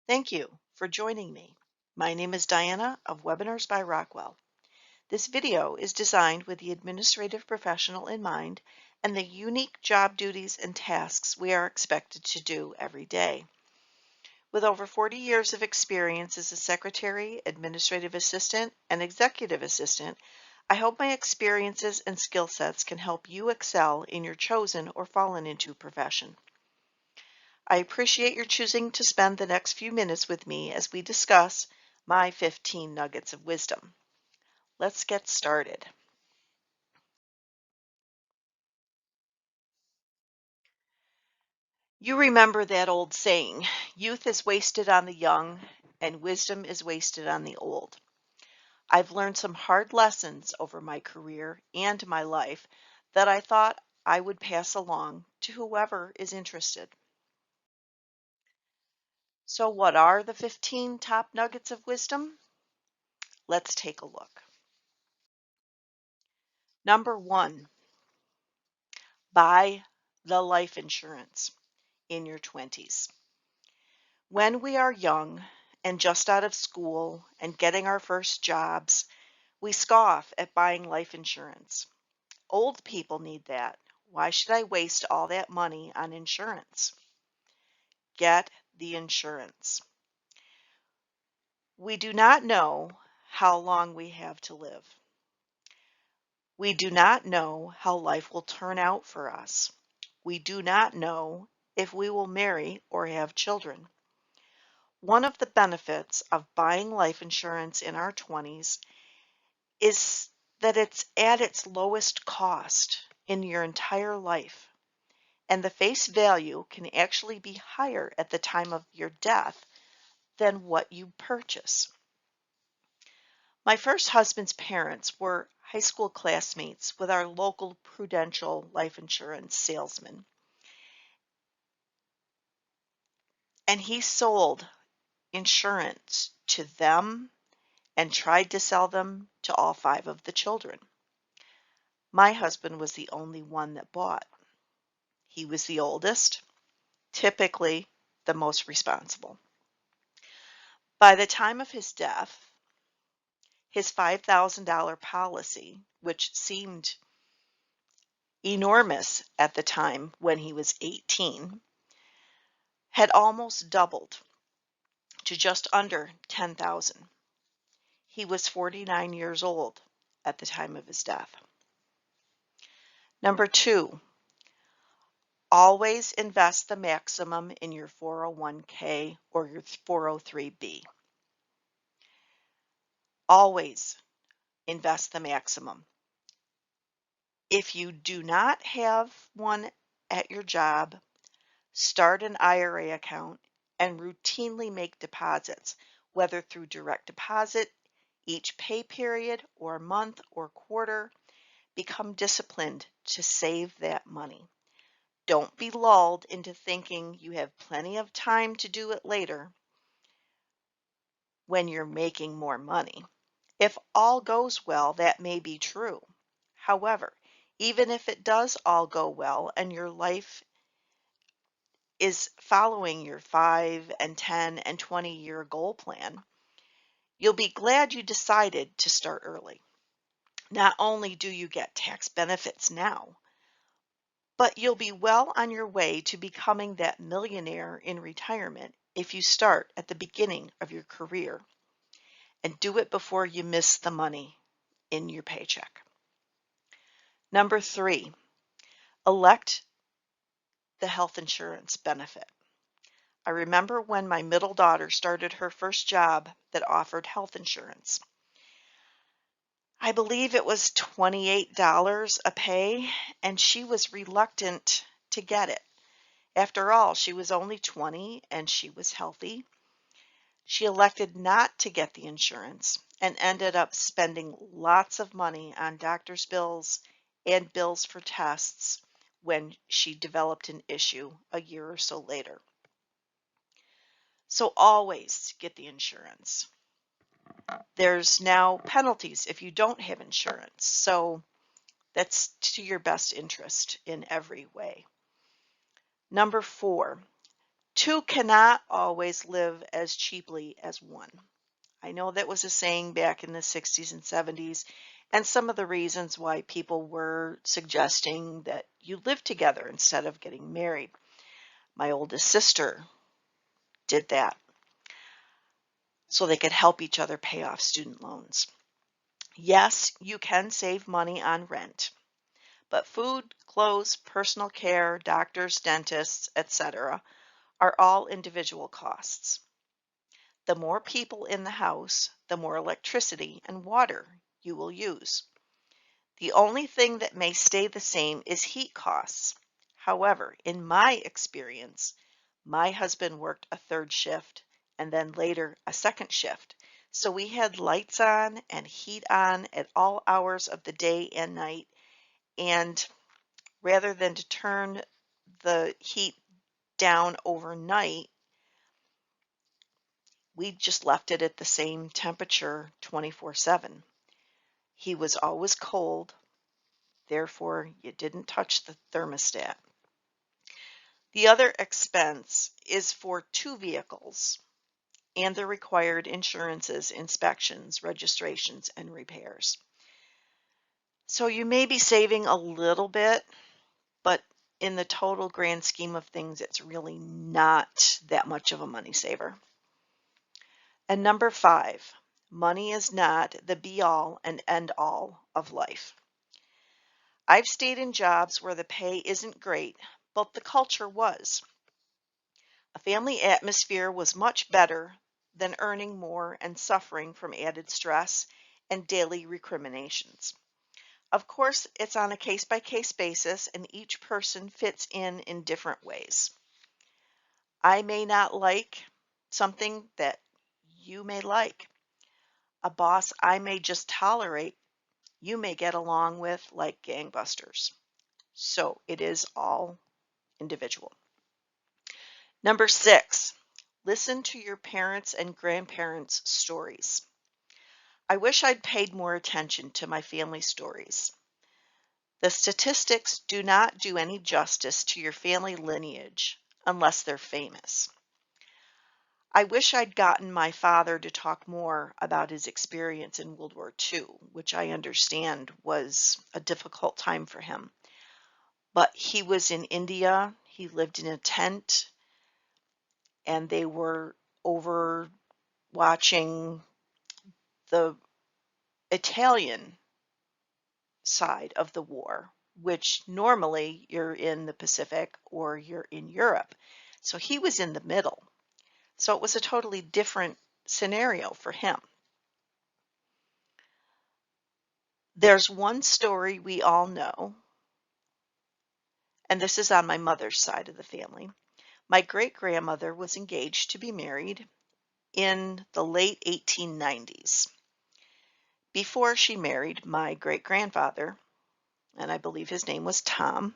Thank you for joining me. My name is Diana of Webinars by Rockwell. This video is designed with the administrative professional in mind and the unique job duties and tasks we are expected to do every day. With over 40 years of experience as a secretary, administrative assistant, and executive assistant, I hope my experiences and skill sets can help you excel in your chosen or fallen into profession. I appreciate your choosing to spend the next few minutes with me as we discuss my 15 nuggets of wisdom. Let's get started. You remember that old saying, youth is wasted on the young and wisdom is wasted on the old. I've learned some hard lessons over my career and my life that I thought I would pass along to whoever is interested. So what are the 15 top nuggets of wisdom? Let's take a look. Number 1, buy the life insurance in your 20s. When we are young and just out of school and getting our first jobs, we scoff at buying life insurance. Old people need that. Why should I waste all that money on insurance? Get the insurance. We do not know how long we have to live. We do not know how life will turn out for us. We do not know if we will marry or have children. One of the benefits of buying life insurance in our 20s is that it's at its lowest cost in your entire life, and the face value can actually be higher at the time of your death than what you purchase. My first husband's parents were high school classmates with our local Prudential life insurance salesman, and he sold insurance to them and tried to sell them to all 5 of the children. My husband was the only one that bought. He was the oldest, typically the most responsible. By the time of his death, his $5,000 policy, which seemed enormous at the time when he was 18, had almost doubled to just under $10,000. He was 49 years old at the time of his death. Number 2, always invest the maximum in your 401k or your 403b. Always invest the maximum. If you do not have one at your job, start an IRA account and routinely make deposits, whether through direct deposit, each pay period, or month or quarter. Become disciplined to save that money. Don't be lulled into thinking you have plenty of time to do it later when you're making more money. If all goes well, that may be true. However, even if it does all go well and your life is following your 5 and 10 and 20-year goal plan, you'll be glad you decided to start early. Not only do you get tax benefits now, but you'll be well on your way to becoming that millionaire in retirement if you start at the beginning of your career and do it before you miss the money in your paycheck. Number 3, elect the health insurance benefit. I remember when my middle daughter started her first job that offered health insurance. I believe it was $28 a pay, and she was reluctant to get it. After all, she was only 20 and she was healthy. She elected not to get the insurance and ended up spending lots of money on doctor's bills and bills for tests when she developed an issue a year or so later. So always get the insurance. There's now penalties if you don't have insurance, so that's to your best interest in every way. Number 4, Two cannot always live as cheaply as one. I know that was a saying back in the 60s and 70s, and some of the reasons why people were suggesting that you live together instead of getting married. My oldest sister did that so they could help each other pay off student loans. Yes, you can save money on rent, but food, clothes, personal care, doctors, dentists, etc. are all individual costs. The more people in the house, the more electricity and water you will use. The only thing that may stay the same is heat costs. However, in my experience, my husband worked a third shift and then later a second shift. So we had lights on and heat on at all hours of the day and night. And rather than to turn the heat down overnight, we just left it at the same temperature 24/7. He was always cold, therefore you didn't touch the thermostat. The other expense is for two vehicles and the required insurances, inspections, registrations, and repairs. So you may be saving a little bit, but in the total grand scheme of things, it's really not that much of a money saver. And number 5, money is not the be-all and end-all of life. I've stayed in jobs where the pay isn't great, but the culture was. A family atmosphere was much better than earning more and suffering from added stress and daily recriminations. Of course, it's on a case-by-case basis and each person fits in different ways. I may not like something that you may like. A boss I may just tolerate, you may get along with like gangbusters. So it is all individual. Number 6, listen to your parents' and grandparents' stories. I wish I'd paid more attention to my family stories. The statistics do not do any justice to your family lineage unless they're famous. I wish I'd gotten my father to talk more about his experience in World War II, which I understand was a difficult time for him. But he was in India, he lived in a tent, and they were over watching the Italian side of the war, which normally you're in the Pacific or you're in Europe. So he was in the middle. So it was a totally different scenario for him. There's one story we all know, and this is on my mother's side of the family. My great-grandmother was engaged to be married in the late 1890s. Before she married my great-grandfather, and I believe his name was Tom,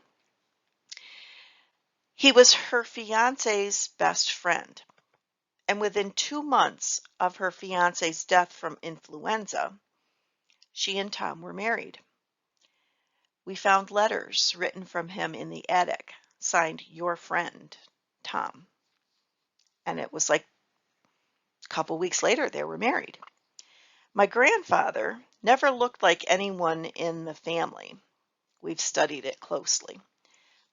he was her fiance's best friend. And within 2 months of her fiance's death from influenza, she and Tom were married. We found letters written from him in the attic, signed "Your friend, Tom." And it was like a couple weeks later they were married. My grandfather never looked like anyone in the family. We've studied it closely.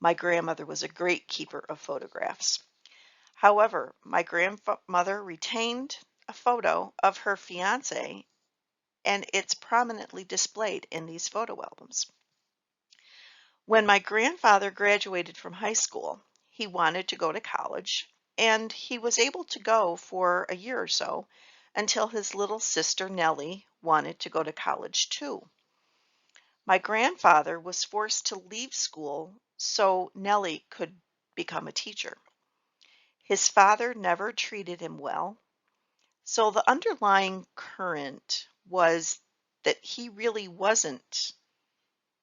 My grandmother was a great keeper of photographs. However, my grandmother retained a photo of her fiance, and it's prominently displayed in these photo albums. When my grandfather graduated from high school, he wanted to go to college, and he was able to go for a year or so until his little sister Nellie wanted to go to college too. My grandfather was forced to leave school so Nellie could become a teacher. His father never treated him well, so the underlying current was that he really wasn't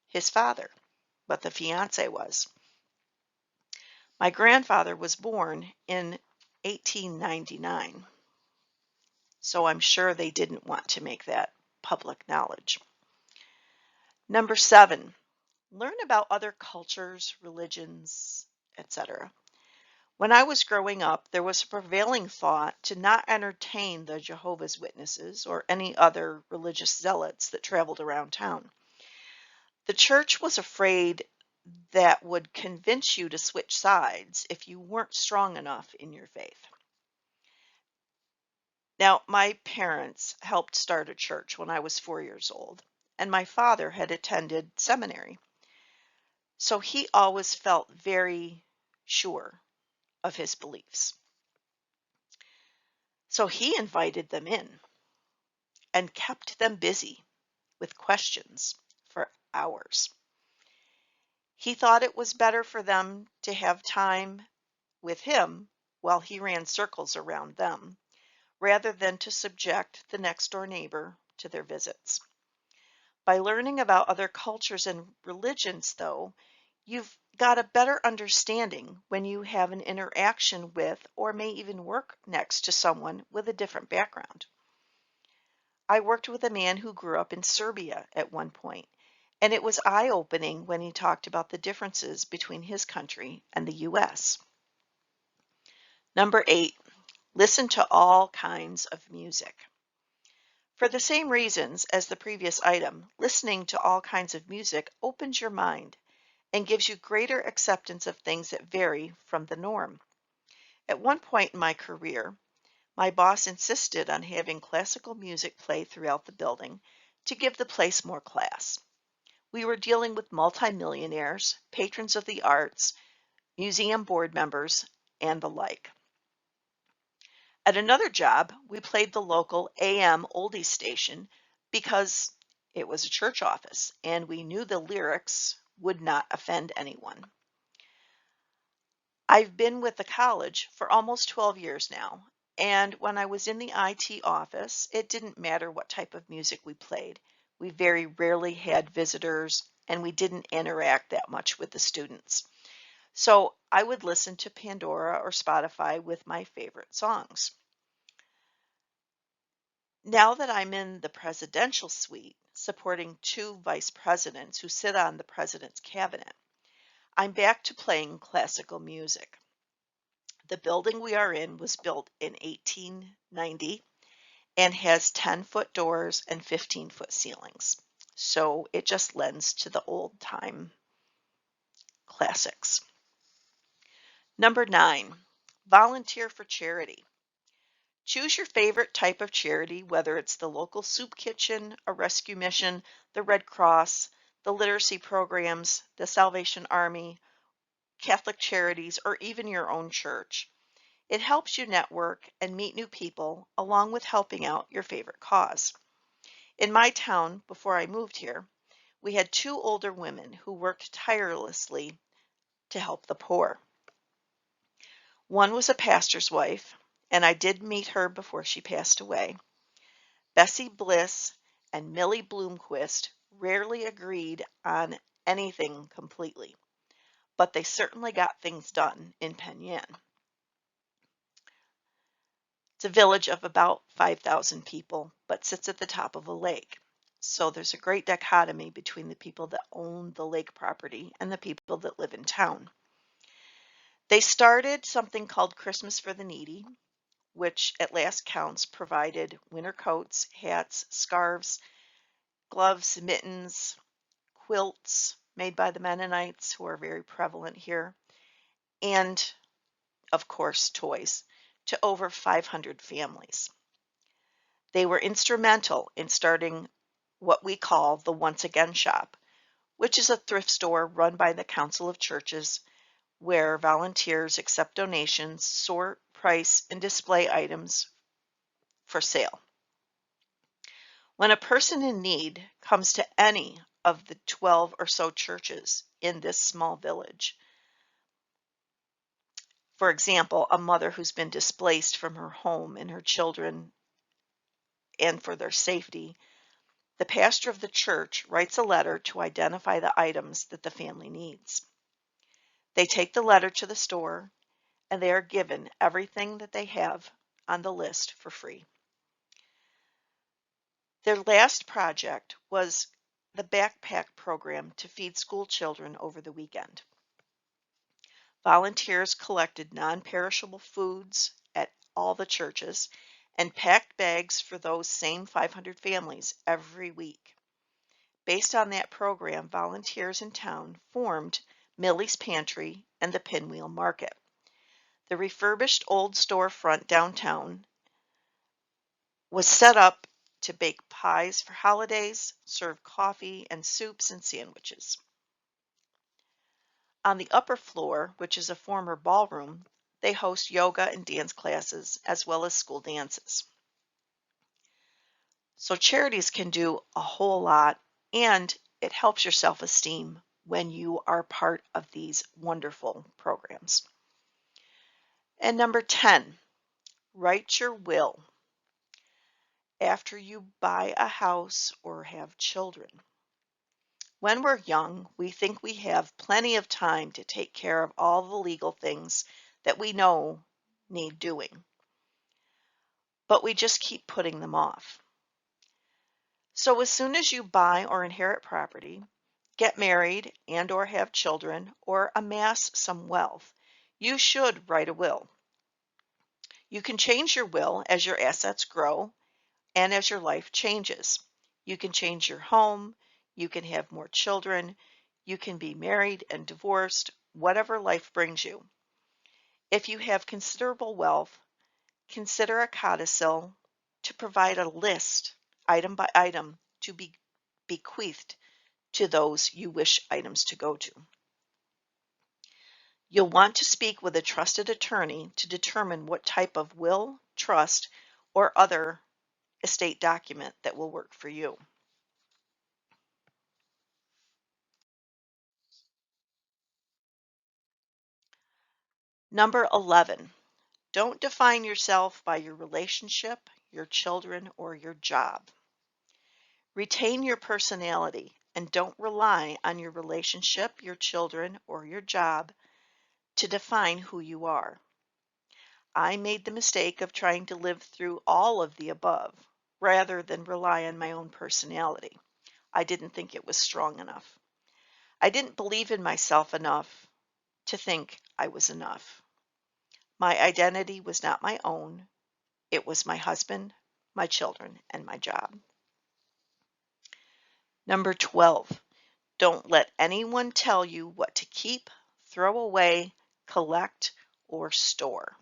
his father, but the fiance was. My grandfather was born in 1899, so I'm sure they didn't want to make that public knowledge. Number 7, learn about other cultures, religions, etc. When I was growing up, there was a prevailing thought to not entertain the Jehovah's Witnesses or any other religious zealots that traveled around town. The church was afraid that would convince you to switch sides if you weren't strong enough in your faith. Now, my parents helped start a church when I was 4 years old, and my father had attended seminary. So he always felt very sure of his beliefs. So he invited them in and kept them busy with questions for hours. He thought it was better for them to have time with him while he ran circles around them, rather than to subject the next door neighbor to their visits. By learning about other cultures and religions, though, you've got a better understanding when you have an interaction with or may even work next to someone with a different background. I worked with a man who grew up in Serbia at one point, and it was eye-opening when he talked about the differences between his country and the US. Number 8, listen to all kinds of music. For the same reasons as the previous item, listening to all kinds of music opens your mind and gives you greater acceptance of things that vary from the norm. At one point in my career, my boss insisted on having classical music play throughout the building to give the place more class. We were dealing with multimillionaires, patrons of the arts, museum board members, and the like. At another job, we played the local AM oldies station because it was a church office and we knew the lyrics would not offend anyone. I've been with the college for almost 12 years now, and when I was in the IT office, it didn't matter what type of music we played. We very rarely had visitors and we didn't interact that much with the students. So I would listen to Pandora or Spotify with my favorite songs. Now that I'm in the presidential suite, supporting 2 vice presidents who sit on the president's cabinet, I'm back to playing classical music. The building we are in was built in 1890 and has 10-foot doors and 15-foot ceilings. So it just lends to the old time classics. Number 9, volunteer for charity. Choose your favorite type of charity, whether it's the local soup kitchen, a rescue mission, the Red Cross, the literacy programs, the Salvation Army, Catholic charities, or even your own church. It helps you network and meet new people, along with helping out your favorite cause. In my town, before I moved here, we had 2 older women who worked tirelessly to help the poor. One was a pastor's wife, and I did meet her before she passed away. Bessie Bliss and Millie Bloomquist rarely agreed on anything completely, but they certainly got things done in Penn Yan. It's a village of about 5,000 people, but sits at the top of a lake. So there's a great dichotomy between the people that own the lake property and the people that live in town. They started something called Christmas for the Needy, which at last counts provided winter coats, hats, scarves, gloves, mittens, quilts made by the Mennonites, who are very prevalent here, and of course toys, to over 500 families. They were instrumental in starting what we call the Once Again Shop, which is a thrift store run by the Council of Churches where volunteers accept donations, sort, price, and display items for sale. When a person in need comes to any of the 12 or so churches in this small village, for example, a mother who's been displaced from her home and her children and for their safety, the pastor of the church writes a letter to identify the items that the family needs. They take the letter to the store and they are given everything that they have on the list for free. Their last project was the backpack program to feed school children over the weekend. Volunteers collected non-perishable foods at all the churches and packed bags for those same 500 families every week. Based on that program, volunteers in town formed Millie's Pantry and the Pinwheel Market. The refurbished old storefront downtown was set up to bake pies for holidays, serve coffee and soups and sandwiches. On the upper floor, which is a former ballroom, they host yoga and dance classes as well as school dances. So charities can do a whole lot, and it helps your self-esteem when you are part of these wonderful programs. And number 10, write your will after you buy a house or have children. When we're young, we think we have plenty of time to take care of all the legal things that we know need doing, but we just keep putting them off. So as soon as you buy or inherit property, get married and or have children, or amass some wealth, you should write a will. You can change your will as your assets grow and as your life changes. You can change your home, you can have more children, you can be married and divorced, whatever life brings you. If you have considerable wealth, consider a codicil to provide a list, item by item, to be bequeathed to those you wish items to go to. You'll want to speak with a trusted attorney to determine what type of will, trust, or other estate document that will work for you. Number 11, don't define yourself by your relationship, your children, or your job. Retain your personality and don't rely on your relationship, your children, or your job to define who you are. I made the mistake of trying to live through all of the above rather than rely on my own personality. I didn't think it was strong enough. I didn't believe in myself enough to think I was enough. My identity was not my own. It was my husband, my children, and my job. Number 12, don't let anyone tell you what to keep, throw away, collect, or store.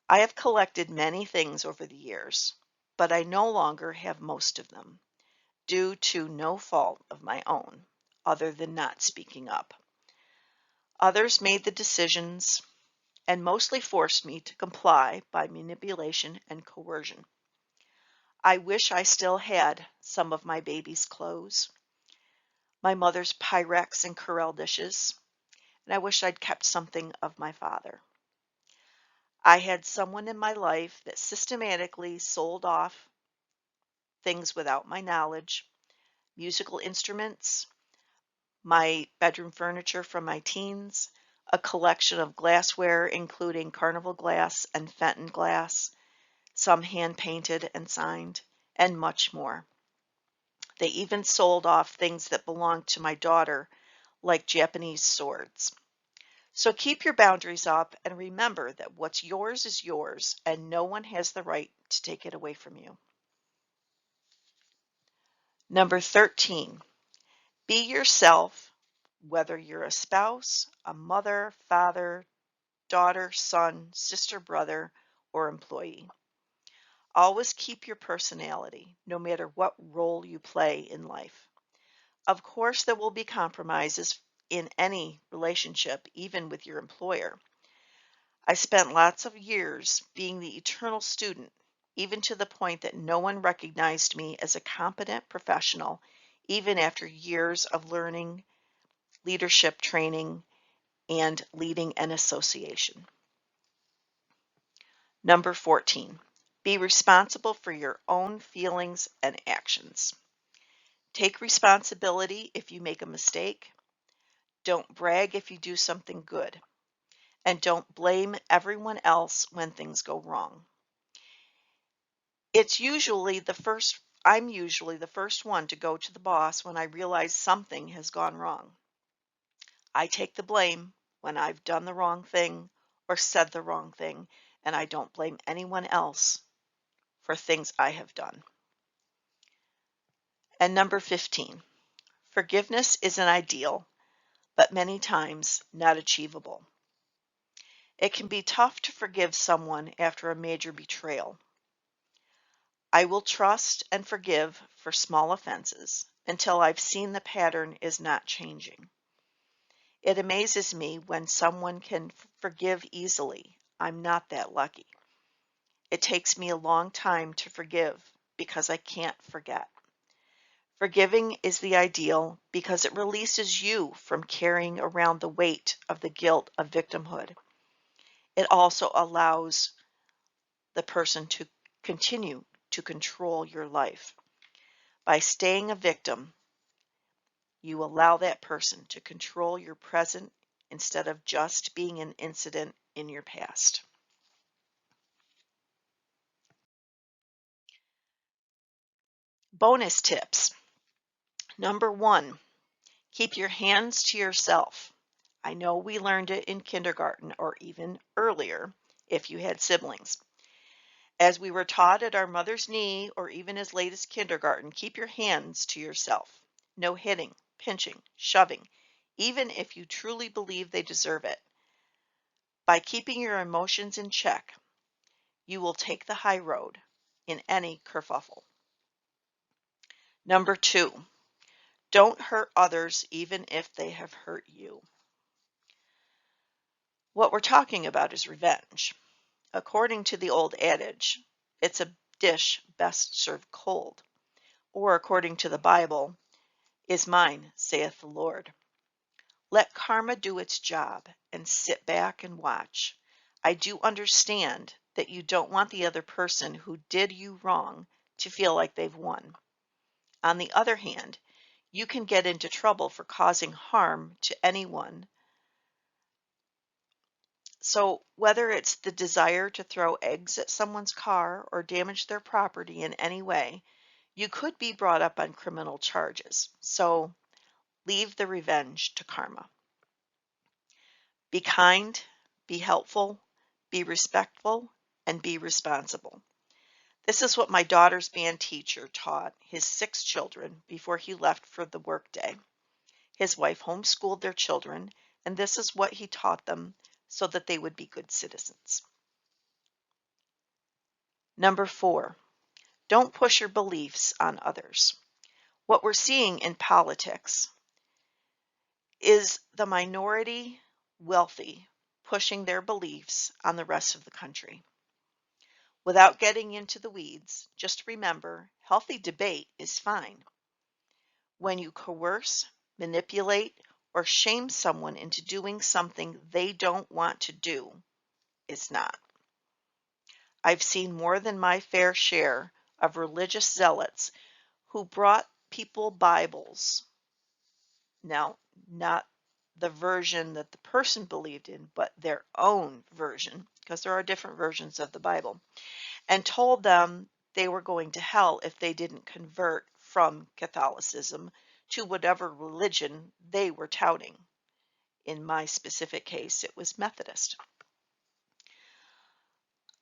I have collected many things over the years, but I no longer have most of them, due to no fault of my own, other than not speaking up. Others made the decisions and mostly forced me to comply by manipulation and coercion. I wish I still had some of my baby's clothes, my mother's Pyrex and Corelle dishes, and I wish I'd kept something of my father. I had someone in my life that systematically sold off things without my knowledge, musical instruments, my bedroom furniture from my teens, a collection of glassware including Carnival glass and Fenton glass, some hand-painted and signed, and much more. They even sold off things that belonged to my daughter, like Japanese swords. So keep your boundaries up and remember that what's yours is yours and no one has the right to take it away from you. Number 13, be yourself, whether you're a spouse, a mother, father, daughter, son, sister, brother, or employee. Always keep your personality, no matter what role you play in life. Of course, there will be compromises in any relationship, even with your employer. I spent lots of years being the eternal student, even to the point that no one recognized me as a competent professional, even after years of learning, leadership training, and leading an association. Number 14, be responsible for your own feelings and actions. Take responsibility if you make a mistake. Don't brag if you do something good. And don't blame everyone else when things go wrong. I'm usually the first one to go to the boss when I realize something has gone wrong. I take the blame, when I've done the wrong thing or said the wrong thing, and I don't blame anyone else for things I have done. And number 15, forgiveness is an ideal, but many times not achievable. It can be tough to forgive someone after a major betrayal. I will trust and forgive for small offenses until I've seen the pattern is not changing. It amazes me when someone can forgive easily. I'm not that lucky. It takes me a long time to forgive because I can't forget. Forgiving is the ideal because it releases you from carrying around the weight of the guilt of victimhood. It also allows the person to continue to control your life. By staying a victim, you allow that person to control your present instead of just being an incident in your past. Bonus tips. Number 1, keep your hands to yourself. I know we learned it in kindergarten or even earlier if you had siblings. As we were taught at our mother's knee or even as late as kindergarten, keep your hands to yourself. No hitting, pinching, shoving, even if you truly believe they deserve it. By keeping your emotions in check, you will take the high road in any kerfuffle. Number 2, don't hurt others even if they have hurt you. What we're talking about is revenge. According to the old adage, it's a dish best served cold. Or according to the Bible, is mine, saith the Lord. Let karma do its job and sit back and watch. I do understand that you don't want the other person who did you wrong to feel like they've won. On the other hand, you can get into trouble for causing harm to anyone. So whether it's the desire to throw eggs at someone's car or damage their property in any way, you could be brought up on criminal charges. So leave the revenge to karma. Be kind, be helpful, be respectful, and be responsible. This is what my daughter's band teacher taught his 6 children before he left for the workday. His wife homeschooled their children, and this is what he taught them so that they would be good citizens. Number 4, don't push your beliefs on others. What we're seeing in politics is the minority wealthy pushing their beliefs on the rest of the country. Without getting into the weeds, just remember, healthy debate is fine. When you coerce, manipulate, or shame someone into doing something they don't want to do, it's not. I've seen more than my fair share of religious zealots who brought people Bibles. Now, not the version that the person believed in, but their own version, because there are different versions of the Bible, and told them they were going to hell if they didn't convert from Catholicism to whatever religion they were touting. In my specific case, it was Methodist.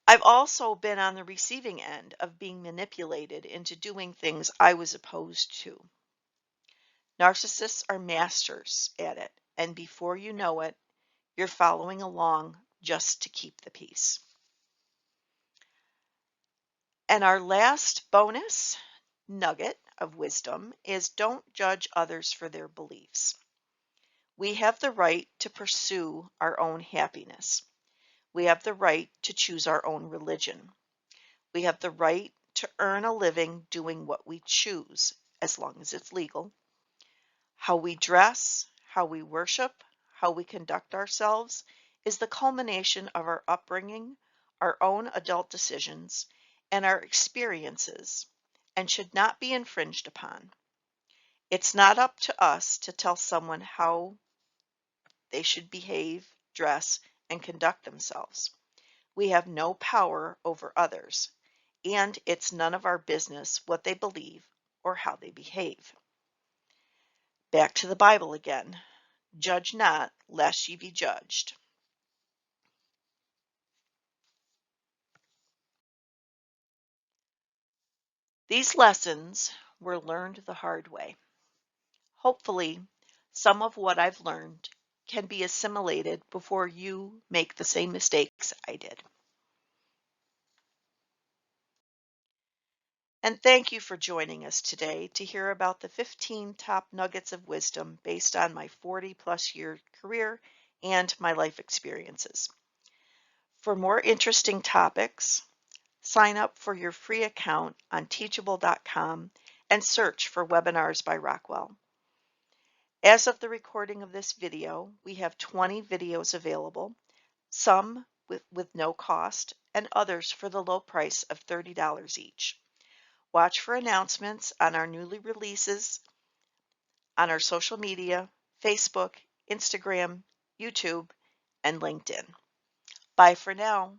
I've also been on the receiving end of being manipulated into doing things I was opposed to. Narcissists are masters at it, and before you know it, you're following along just to keep the peace. And our last bonus nugget of wisdom is don't judge others for their beliefs. We have the right to pursue our own happiness. We have the right to choose our own religion. We have the right to earn a living doing what we choose, as long as it's legal. How we dress, how we worship, how we conduct ourselves is the culmination of our upbringing, our own adult decisions, and our experiences, and should not be infringed upon. It's not up to us to tell someone how they should behave, dress, and conduct themselves. We have no power over others, and it's none of our business what they believe or how they behave. Back to the Bible again. Judge not, lest ye be judged. These lessons were learned the hard way. Hopefully, some of what I've learned can be assimilated before you make the same mistakes I did. And thank you for joining us today to hear about the 15 top nuggets of wisdom based on my 40-plus year career and my life experiences. For more interesting topics, sign up for your free account on teachable.com and search for Webinars by Rockwell. As of the recording of this video, we have 20 videos available, some with no cost and others for the low price of $30 each. Watch for announcements on our newly releases on our social media, Facebook, Instagram, YouTube, and LinkedIn. Bye for now.